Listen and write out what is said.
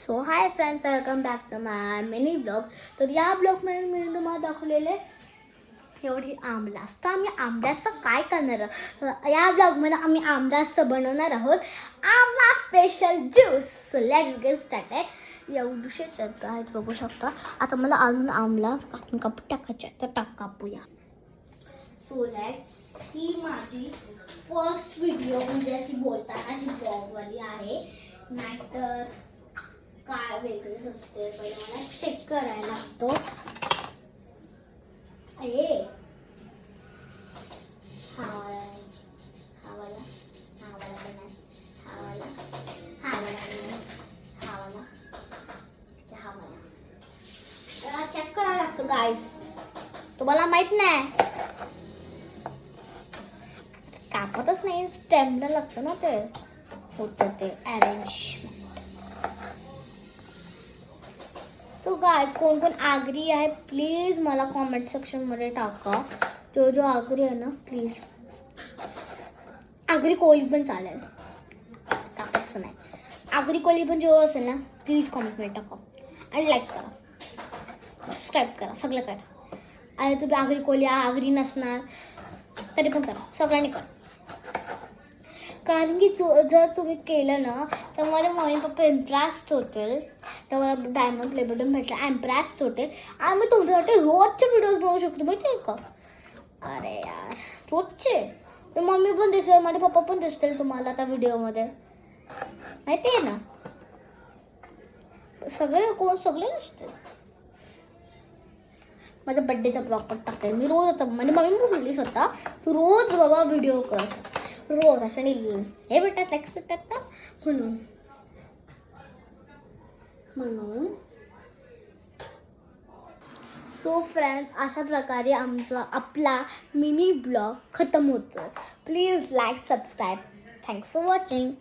So hi friends, welcome back to my mini blog. तर या ब्लॉगमध्ये मी तुम्हाला दाखवलेले एवढी आमरस. तर आम्ही आमरसचं काय करणार आहोत या ब्लॉगमध्ये, आम्ही आमरसचं बनवणार आहोत आमला special juice. So let's get started. एवढेच आहेत बघू शकता. आता मला अजून आमला कापून टाकायचे, तर कापूया. सो लेट्स, ही माझी फर्स्ट व्हिडिओ म्हणजे अशी बोलताना अशी ब्लॉगवाली आहे, नाहीतर काय वेगळीच असते. पहिले मला चेक करायला लागतो. अरे हा वाला चेक करायला लागतो गाईज, तुम्हाला माहित नाही. कापतच नाही, स्टेमला लागतं ना, ते होतं ते अरेंज. सो गाइस, कोण कोण आगरी आहे प्लीज मला कॉमेंट सेक्शनमध्ये टाका. जो आगरी आहे ना, प्लीज. आगरी कोळी पण चालेल, टाकायचं नाही. आगरी कोळी पण जो असेल ना, प्लीज कॉमेंटमध्ये टाका आणि लाईक करा, सबस्क्राईब करा, सगळं करा. आणि तुम्ही आगरी कोळी आगरी नसणार तरी पण करा, सगळ्यांनी करा. कारण की जर तुम्ही केलं ना, तर मला मम्मी पप्पा इम्प्रेस्ड होतील. तर मला डायमंड प्ले बटन भेटलं, इम्प्रेस्ड होतील. आणि मी तुमच्यासाठी रोजचे व्हिडिओज बनवू शकतो, माहिती आहे का? अरे यार, रोजचे. तर मम्मी पण दिसेल, माझे पप्पा पण दिसतील तुम्हाला त्या व्हिडिओमध्ये, माहिती आहे ना. सगळे दिसतील. माझ्या बड्डेचा ब्लॉग पण टाकेल मी रोज. आता म्हणजे मम्मी पण बोलली स्वतः, तू रोज बाबा व्हिडिओ कर, रोज. असं नाही हे भेटतात, लाईक्स भेटतात ना, म्हणून. सो फ्रेंड्स, अशा प्रकारे आपला मिनी ब्लॉग खतम होतो. Please like, subscribe. Thanks for watching.